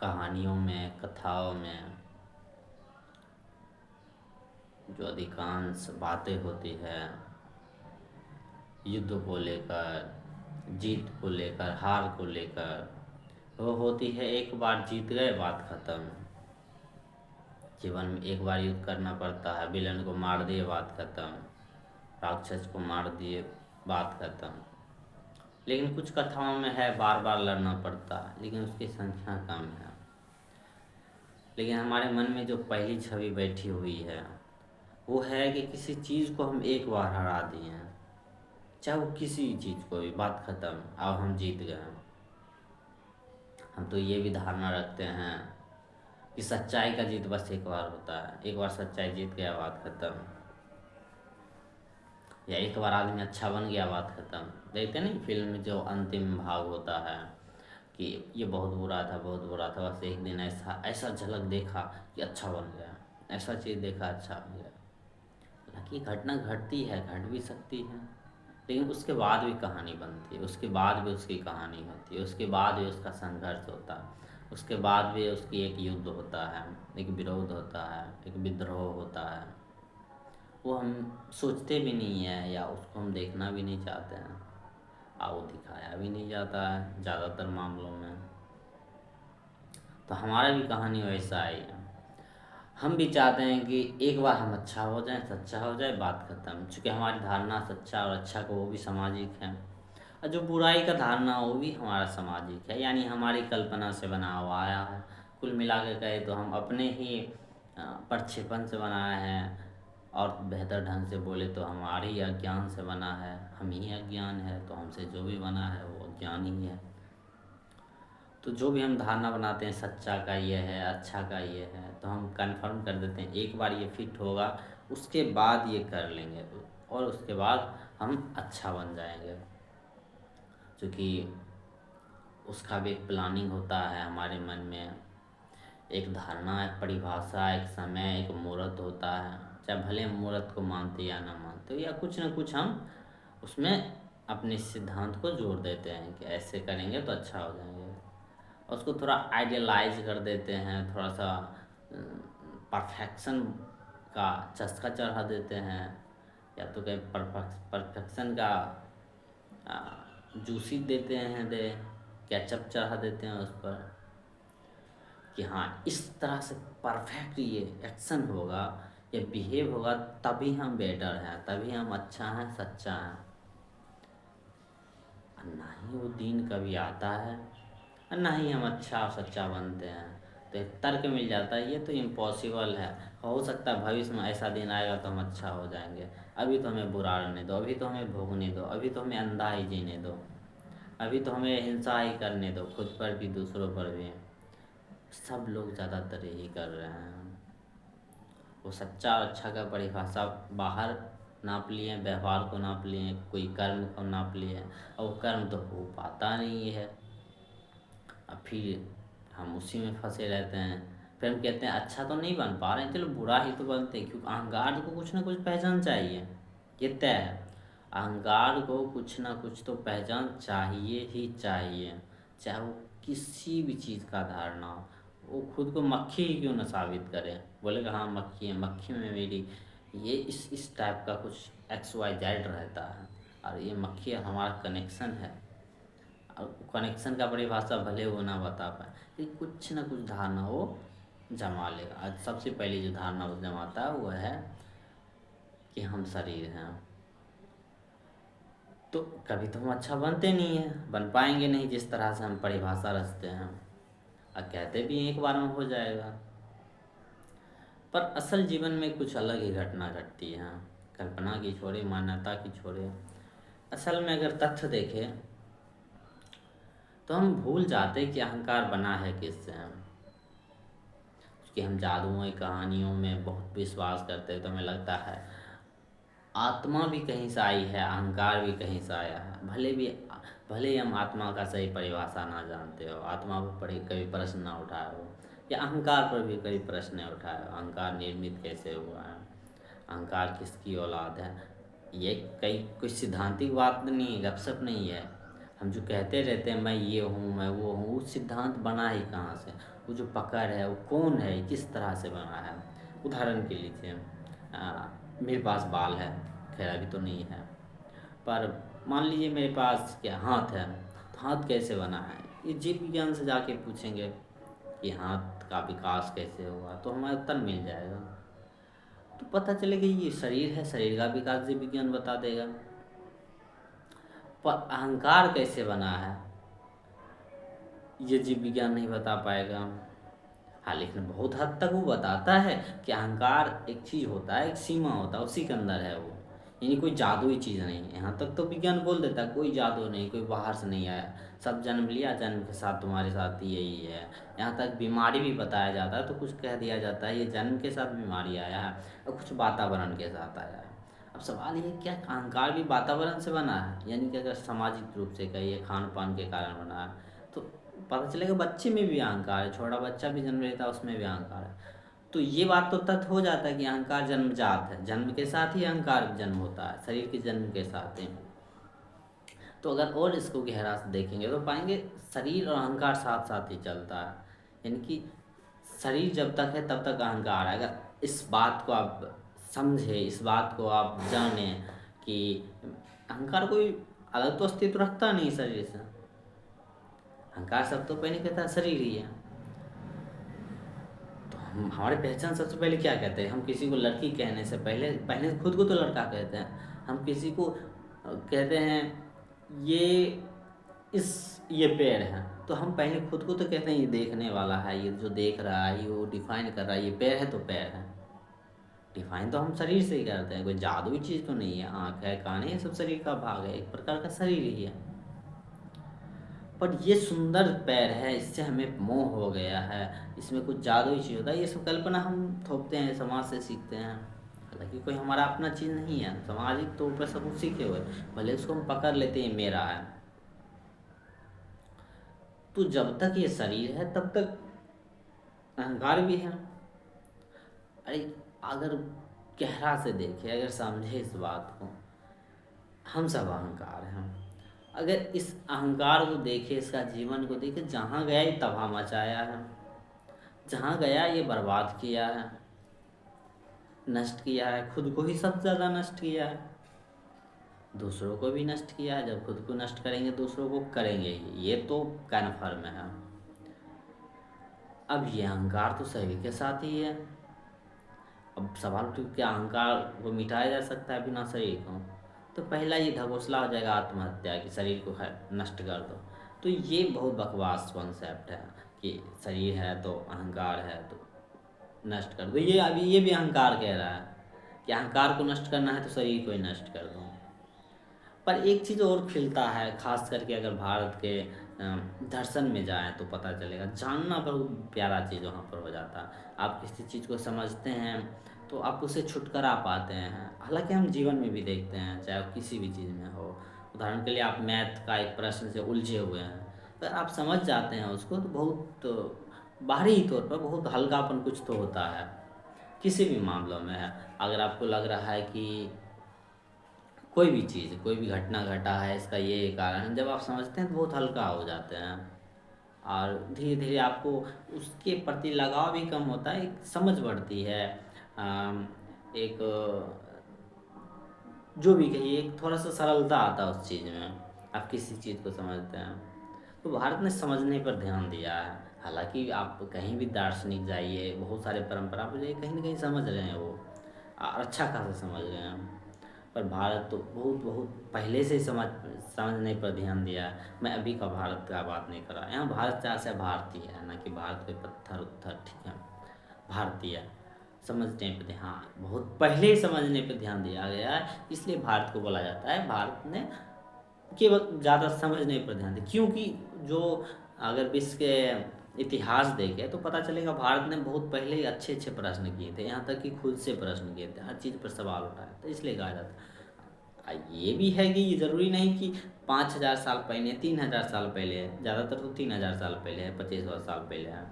कहानियों में, कथाओं में जो अधिकांश बातें होती है युद्ध को लेकर, जीत को लेकर, हार को लेकर, वो होती है एक बार जीत गए बात खत्म। जीवन में एक बार युद्ध करना पड़ता है, विलन को मार दिए बात खत्म, राक्षस को मार दिए बात खत्म। लेकिन कुछ कथाओं में है बार बार लड़ना पड़ता है, लेकिन उसकी संख्या कम है। लेकिन हमारे मन में जो पहली छवि बैठी हुई है वो है कि किसी चीज़ को हम एक बार हरा दिए हैं, चाहे वो किसी चीज़ को भी, बात खत्म, अब हम जीत गए। हम तो ये भी धारणा रखते हैं कि सच्चाई का जीत बस एक बार होता है, एक बार सच्चाई जीत गया बात खत्म, या एक बार आदमी अच्छा बन गया बात खत्म। देखते नहीं फिल्म में जो अंतिम भाग होता है कि ये बहुत बुरा था, बहुत बुरा था, बस एक दिन ऐसा ऐसा झलक देखा कि अच्छा बन गया, ऐसा चीज़ देखा अच्छा बन गया। हालांकि घटना घटती है, घट भी सकती है, लेकिन उसके बाद भी कहानी बनती है, उसके बाद भी उसकी कहानी होती है, उसके बाद भी उसका संघर्ष होता है, उसके बाद भी उसकी एक युद्ध होता है, एक विरोध होता है, एक विद्रोह होता है। वो हम सोचते भी नहीं है या उसको हम देखना भी नहीं चाहते हैं, और वो दिखाया भी नहीं जाता है ज़्यादातर मामलों में। तो हमारा भी कहानी वैसा ही है। हम भी चाहते हैं कि एक बार हम अच्छा हो जाए, सच्चा हो जाए, बात खत्म। चूँकि हमारी धारणा सच्चा और अच्छा को वो भी सामाजिक है, और जो बुराई का धारणा वो भी हमारा सामाजिक है, यानी हमारी कल्पना से बना हुआ आया है। कुल मिला के कहे तो हम अपने ही प्रक्षेपण से बनाए हैं, और बेहतर ढंग से बोले तो हमारी अज्ञान से बना है। हम ही अज्ञान है, तो हमसे जो भी बना है वो अज्ञान ही है। तो जो भी हम धारणा बनाते हैं सच्चा का ये है, अच्छा का ये है, तो हम कंफर्म कर देते हैं एक बार ये फिट होगा, उसके बाद ये कर लेंगे, और उसके बाद हम अच्छा बन जाएंगे। क्योंकि उसका भी एक प्लानिंग होता है हमारे मन में, एक धारणा, एक परिभाषा, एक समय, एक मुहूर्त होता है। चाहे भले मुहूर्त को मानते या ना मानते, या कुछ ना कुछ हम उसमें अपने सिद्धांत को जोड़ देते हैं कि ऐसे करेंगे तो अच्छा हो जाएंगे, और उसको थोड़ा आइडियलाइज कर देते हैं, थोड़ा सा परफेक्शन का चस्का चढ़ा देते हैं, या तो कहीं परफेक्शन का जूसी देते हैं, दे कैचअप चढ़ा देते हैं उस पर कि हाँ इस तरह से परफेक्ट ये एक्शन होगा, ये बिहेव होगा, तभी हम बेटर हैं, तभी हम अच्छा हैं, सच्चा हैं। ना ही वो दिन कभी आता है, और ना ही हम अच्छा और सच्चा बनते हैं। तो एक तर्क मिल जाता है ये तो इम्पॉसिबल है, हो सकता है भविष्य में ऐसा दिन आएगा तो हम अच्छा हो जाएंगे, अभी तो हमें बुरा रहने दो, अभी तो हमें भोगने दो, अभी तो हमें अंधा ही जीने दो, अभी तो हमें हिंसा ही करने दो, खुद पर भी दूसरों पर भी। सब लोग ज़्यादातर यही कर रहे हैं। वो सच्चा और अच्छा का परिभाषा बाहर नाप लिए, व्यवहार को नाप लिए, कोई कर्म को नाप लिए, और वो कर्म तो हो पाता नहीं है। अब फिर हम उसी में फंसे रहते हैं। फिर हम कहते हैं अच्छा तो नहीं बन पा रहे हैं, चलो बुरा ही तो बनते हैं, क्योंकि अहंकार को कुछ ना कुछ पहचान चाहिए, ये तय है। अहंकार को कुछ ना कुछ तो पहचान चाहिए ही चाहिए, चाहे वो किसी भी चीज़ का धारणा हो। वो खुद को मक्खी ही क्यों ना साबित करे, बोलेगा हाँ मक्खी है, मक्खी में मेरी ये इस टाइप का कुछ XYZ रहता है, और ये मक्खी हमारा कनेक्शन है। और कनेक्शन का परिभाषा भले वो ना बता पाए, लेकिन कुछ ना कुछ धारणा वो जमा लेगा। आज सबसे पहली जो धारणा वो जमाता है वो है कि हम शरीर हैं। तो कभी तो हम अच्छा बनते नहीं हैं, बन पाएंगे नहीं जिस तरह से हम परिभाषा रचते हैं, और कहते भी एक बार में हो जाएगा। पर असल जीवन में कुछ अलग ही घटना घटती है, कल्पना की छोड़े, मान्यता की छोड़े। असल में अगर तथ्य देखें तो हम भूल जाते कि अहंकार बना है किससे। कि हम जादुओं की कहानियों में बहुत विश्वास करते हैं, तो हमें लगता है आत्मा भी कहीं से आई है, अहंकार भी कहीं से आया है। भले ही हम आत्मा का सही परिभाषा ना जानते हो, आत्मा पर पढ़ी कभी प्रश्न ना उठाए हो, या अहंकार पर भी कभी प्रश्न नहीं उठाए हो, अहंकार निर्मित कैसे हुआ है, अहंकार किसकी औलाद है। ये कई कुछ सिद्धांतिक बात नहीं है, गपशप नहीं है। हम जो कहते रहते हैं मैं ये हूँ मैं वो हूँ, वो सिद्धांत बना ही कहाँ से? वो जो पकड़ है वो कौन है, किस तरह से बना है? उदाहरण के लीजिए, मेरे पास बाल है, खैर अभी तो नहीं है, पर मान लीजिए मेरे पास क्या हाथ है, तो हाथ कैसे बना है? ये जीव विज्ञान से जाके पूछेंगे कि हाथ का विकास कैसे हुआ, तो हमें उत्तर मिल जाएगा। तो पता चलेगा ये शरीर है, शरीर का विकास जीव विज्ञान बता देगा। पर अहंकार कैसे बना है, ये जीव विज्ञान नहीं बता पाएगा। हाँ, लेकिन बहुत हद तक वो बताता है कि अहंकार एक चीज़ होता है, एक सीमा होता है, उसी के अंदर है वो। यानी कोई जादुई चीज़ नहीं है। यहाँ तक तो विज्ञान बोल देता है कोई जादू नहीं, कोई बाहर से नहीं आया, सब जन्म लिया, जन्म के साथ तुम्हारे साथ यही है। यहाँ तक बीमारी भी बताया जाता है, तो कुछ कह दिया जाता है ये जन्म के साथ बीमारी आया है और कुछ वातावरण के साथ आया है। अब सवाल ये, क्या अहंकार भी वातावरण से बना है? यानी कि अगर सामाजिक रूप से कहिए, खान पान के कारण बना है, तो पता चलेगा बच्चे में भी अहंकार है, छोटा बच्चा भी जन्म लेता है उसमें भी अहंकार है। तो ये बात तो तथ्य हो जाता है कि अहंकार जन्मजात है, जन्म के साथ ही अहंकार जन्म होता है, शरीर के जन्म के साथ ही। तो अगर और इसको गहरा से देखेंगे तो पाएंगे शरीर और अहंकार साथ साथ ही चलता है। यानी कि शरीर जब तक है तब तक अहंकार है। अगर इस बात को आप समझे, इस बात को आप जाने कि अहंकार कोई अलग तो अस्तित्व रखता नहीं शरीर से। अहंकार सब तो पहले कहता है शरीर ही है। तो हम हमारी पहचान सबसे पहले क्या कहते हैं? हम किसी को लड़की कहने से पहले पहले खुद को तो लड़का कहते हैं। हम किसी को कहते हैं ये इस ये पैर है, तो हम पहले खुद को तो कहते हैं ये देखने वाला है, ये जो देख रहा है, ये वो डिफाइन कर रहा है, ये पैर है तो पैर है। डिफाइन तो हम शरीर से ही करते हैं, कोई जादुई चीज़ तो नहीं है। आँख है, कान है, ये सब शरीर का भाग है, एक प्रकार का शरीर ही है। पर ये सुंदर पैर है, इससे हमें मोह हो गया है, इसमें कुछ जादुई चीज़ होता है, ये सब कल्पना हम थोपते हैं, समाज से सीखते हैं। हालांकि कोई हमारा अपना चीज़ नहीं है, सामाजिक तौर पर सब कुछ सीखे हुए, भले उसको हम पकड़ लेते हैं मेरा है। तो जब तक ये शरीर है तब तक अहंकार भी है। अरे अगर गहरा से देखे, अगर समझे इस बात को, हम सब अहंकार हैं। अगर इस अहंकार को देखे, इसका जीवन को देखे, जहाँ गया ये तबाह मचाया है, जहाँ गया ये बर्बाद किया है, नष्ट किया है, खुद को ही सबसे ज़्यादा नष्ट किया है, दूसरों को भी नष्ट किया है। जब खुद को नष्ट करेंगे दूसरों को करेंगे ही, ये तो कन्फर्म है। अब ये अहंकार तो सभी के साथ ही है। अब सवाल उठे, क्या अहंकार को मिटाया जा सकता है बिना शरीर को? तो पहला ये ढकोसला हो जाएगा आत्महत्या, कि शरीर को नष्ट कर दो। तो ये बहुत बकवास कॉन्सेप्ट है कि शरीर है तो अहंकार है तो नष्ट कर दो। ये अभी ये भी अहंकार कह रहा है कि अहंकार को नष्ट करना है तो शरीर को ही नष्ट कर दो। पर एक चीज़ और खिलता है, खास करके अगर भारत के दर्शन में जाएं तो पता चलेगा। जानना बहुत प्यारा चीज़ वहाँ पर हो जाता है। आप किसी चीज़ को समझते हैं तो आप उसे छुटकारा पाते हैं। हालांकि हम जीवन में भी देखते हैं, चाहे वो किसी भी चीज़ में हो। उदाहरण के लिए आप मैथ का एक प्रश्न से उलझे हुए हैं, अगर आप समझ जाते हैं उसको तो बहुत बाहरी तौर पर बहुत हल्कापन कुछ तो होता है। किसी भी मामलों में है, अगर आपको लग रहा है कि कोई भी चीज़, कोई भी घटना घटा है, इसका ये कारण है, जब आप समझते हैं तो बहुत हल्का हो जाते हैं और धीरे धीरे आपको उसके प्रति लगाव भी कम होता है, एक समझ बढ़ती है। एक जो भी कहिए, एक थोड़ा सा सरलता आता है उस चीज़ में, आप किसी चीज़ को समझते हैं। तो भारत ने समझने पर ध्यान दिया है। हालांकि आप कहीं भी दार्शनिक जाइए, बहुत सारे परंपरा पर जाइए, कहीं ना कहीं समझ रहे हैं वो, अच्छा खासा समझ रहे हैं। पर भारत तो बहुत बहुत पहले से ही समझने पर ध्यान दिया है। मैं अभी का भारत का बात नहीं कर रहा, यहाँ भारत से भारतीय है, ना कि भारत कोई पत्थर उत्थर, ठीक है, भारतीय। समझने पर ध्यान, बहुत पहले ही समझने पर ध्यान दिया गया है, इसलिए भारत को बोला जाता है भारत ने केवल ज़्यादा समझने पर ध्यान दिया। क्योंकि जो अगर विश्व के इतिहास देखें तो पता चलेगा भारत ने बहुत पहले ही अच्छे अच्छे प्रश्न किए थे, यहाँ तक कि खुद से प्रश्न किए थे, हर चीज़ पर सवाल उठाया, तो इसलिए कहा जाता है। ये भी है कि ये ज़रूरी नहीं कि 5,000 साल पहले, 3,000 साल पहले है, ज़्यादातर तो 3,000 साल पहले है, 25,000 साल पहले है,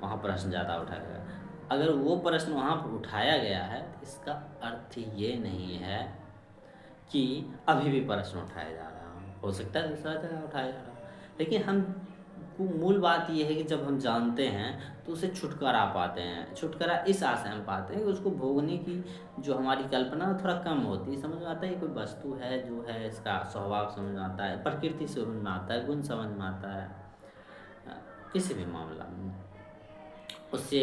वहाँ प्रश्न ज़्यादा उठाया गया। अगर वो प्रश्न वहाँ पर उठाया गया है तो इसका अर्थ ये नहीं है कि अभी भी प्रश्न उठाया जा रहा है। हो सकता है दूसरा जगह उठाया जा रहा हो। लेकिन हम को मूल बात ये है कि जब हम जानते हैं तो उससे छुटकारा पाते हैं। छुटकारा इस आशय में पाते हैं कि उसको भोगने की जो हमारी कल्पना है वो थोड़ा कम होती है। समझ में आता है ये कोई वस्तु है जो है, इसका स्वभाव समझ में आता है, प्रकृति से समझ में आता है, गुण समझ में आता है। अ, किसी भी मामला में उससे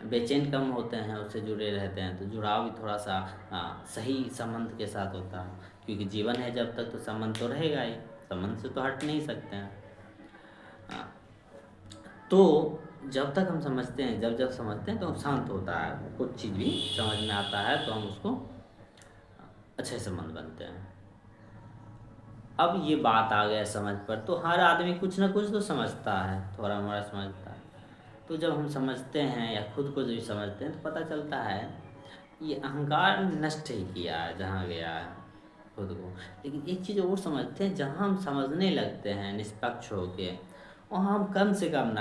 बेचैन कम होते हैं, उससे जुड़े रहते हैं, तो जुड़ाव भी थोड़ा सा सही संबंध के साथ होता है। क्योंकि जीवन है जब तक तो संबंध तो रहेगा ही, संबंध से तो हट नहीं सकते हैं। हाँ, तो जब तक हम समझते हैं, जब समझते हैं तो हम शांत होता है, कुछ चीज़ भी समझ में आता है तो हम उसको अच्छे संबंध बनते हैं। अब ये बात आ गया समझ पर, तो हर आदमी कुछ ना कुछ तो समझता है, थोड़ा मोड़ा समझता है। तो जब हम समझते हैं या खुद को जब समझते हैं तो पता चलता है ये अहंकार नष्ट ही किया है जहाँ गया है खुद को। लेकिन एक चीज़ और समझते हैं, जहाँ हम समझने लगते हैं निष्पक्ष होके, वहाँ हम कम से कम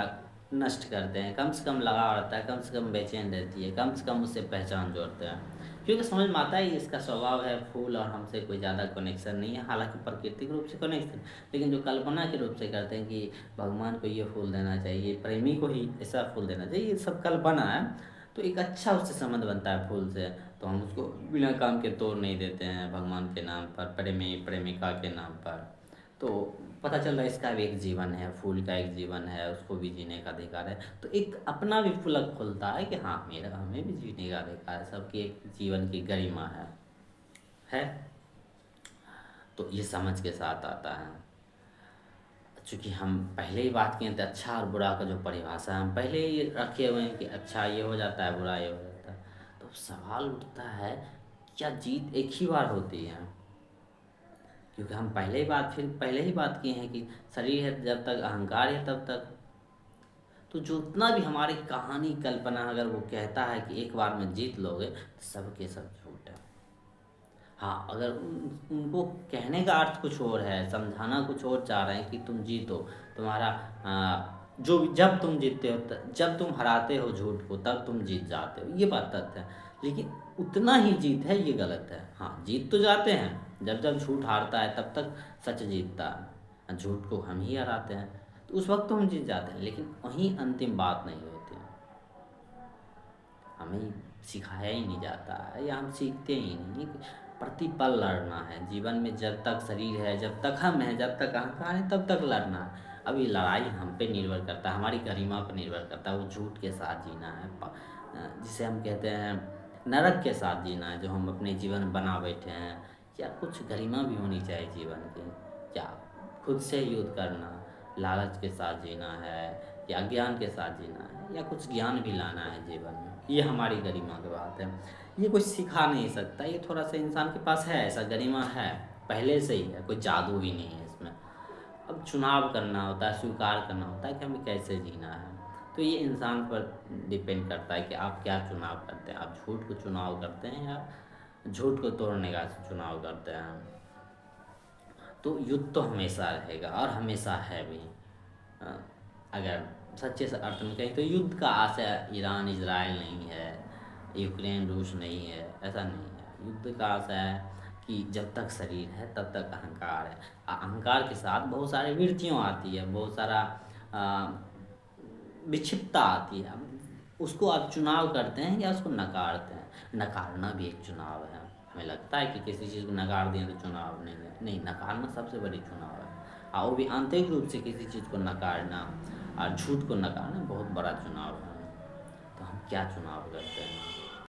नष्ट करते हैं, कम से कम लगाव रहता है, कम से कम बेचैन रहती है, कम से कम उससे पहचान जोड़ते हैं। क्योंकि समझ में आता है इसका स्वभाव है फूल और हमसे कोई ज़्यादा कनेक्शन नहीं है, हालांकि प्राकृतिक रूप से कनेक्शन, लेकिन जो कल्पना के रूप से करते हैं कि भगवान को ये फूल देना चाहिए, प्रेमी को ही ऐसा फूल देना चाहिए, ये सब कल्पना है। तो एक अच्छा उससे संबंध बनता है फूल से, तो हम उसको बिना काम के तोड़ नहीं देते हैं भगवान के नाम पर, प्रेमी प्रेमिका के नाम पर। तो पता चल रहा है इसका भी एक जीवन है, फूल का एक जीवन है, उसको भी जीने का अधिकार है। तो एक अपना भी पुलक खुलता है कि हाँ मेरा, हमें भी जीने का अधिकार है, सबकी एक जीवन की गरिमा है। तो ये समझ के साथ आता है। चूँकि हम पहले ही बात किए थे अच्छा और बुरा का जो परिभाषा है हम पहले ही रखे हुए हैं कि अच्छा ये हो जाता है, बुरा ये हो जाता है। तो सवाल उठता है क्या जीत एक ही बार होती है? क्योंकि हम पहले ही बात किए हैं कि शरीर है जब तक, अहंकार है तब तक। तो जितना भी हमारी कहानी कल्पना अगर वो कहता है कि एक बार में जीत लोगे, तो सबके सब झूठ है। हाँ, अगर उनको कहने का अर्थ कुछ और है, समझाना कुछ और चाह रहे हैं कि तुम जीतो, तुम्हारा जो जब तुम जीतते हो, जब तुम हराते हो झूठ को तब तुम जीत जाते हो, ये बात तथ्य है। लेकिन उतना ही जीत है ये गलत है। हाँ, जीत तो जाते हैं, जब जब झूठ हारता है तब तक सच जीतता है, झूठ को हम ही हराते हैं, तो उस वक्त तो हम जीत जाते हैं, लेकिन वहीं अंतिम बात नहीं होती। हमें सिखाया ही नहीं जाता है या हम सीखते ही नहीं कि प्रतिपल लड़ना है जीवन में। जब तक शरीर है, जब तक हम हैं, जब तक अहंकार है, तब तक लड़ना है। अब ये लड़ाई हम पे निर्भर करता है, हमारी गरिमा पर निर्भर करता है। वो झूठ के साथ जीना है, जिसे हम कहते हैं नरक के साथ जीना है, जो हम अपने जीवन में बना बैठे हैं। या कुछ गरिमा भी होनी चाहिए जीवन की, या खुद से युद्ध करना, लालच के साथ जीना है या ज्ञान के साथ जीना है, या कुछ ज्ञान भी लाना है जीवन में, ये हमारी गरिमा की बात है। ये कोई सिखा नहीं सकता, ये थोड़ा सा इंसान के पास है, ऐसा गरिमा है पहले से ही है, कोई जादू भी नहीं है इसमें। अब चुनाव करना होता है, स्वीकार करना होता है कि हमें कैसे जीना है। तो ये इंसान पर डिपेंड करता है कि आप क्या चुनाव करते हैं। आप झूठ को चुनाव करते हैं या झूठ को तोड़ने का चुनाव करते हैं। तो युद्ध तो हमेशा रहेगा और हमेशा है भी। अ, अगर सच्चे से अर्थ में कहें तो युद्ध का आशय ईरान इजराइल नहीं है, यूक्रेन रूस नहीं है, ऐसा नहीं है। युद्ध का आशय है कि जब तक शरीर है तब तक अहंकार है। अहंकार के साथ बहुत सारी वृत्तियाँ आती है, बहुत सारा विक्षिप्तता आती है। उसको आप चुनाव करते हैं या उसको नकारते हैं। नकारना भी एक चुनाव है। हमें लगता है कि किसी चीज़ को नकार दें तो चुनाव नहीं है, नहीं, नकारना सबसे बड़ी चुनाव है। और वो भी आंतरिक रूप से किसी चीज़ को नकारना और झूठ को नकारना बहुत बड़ा चुनाव है। तो हम क्या चुनाव करते हैं?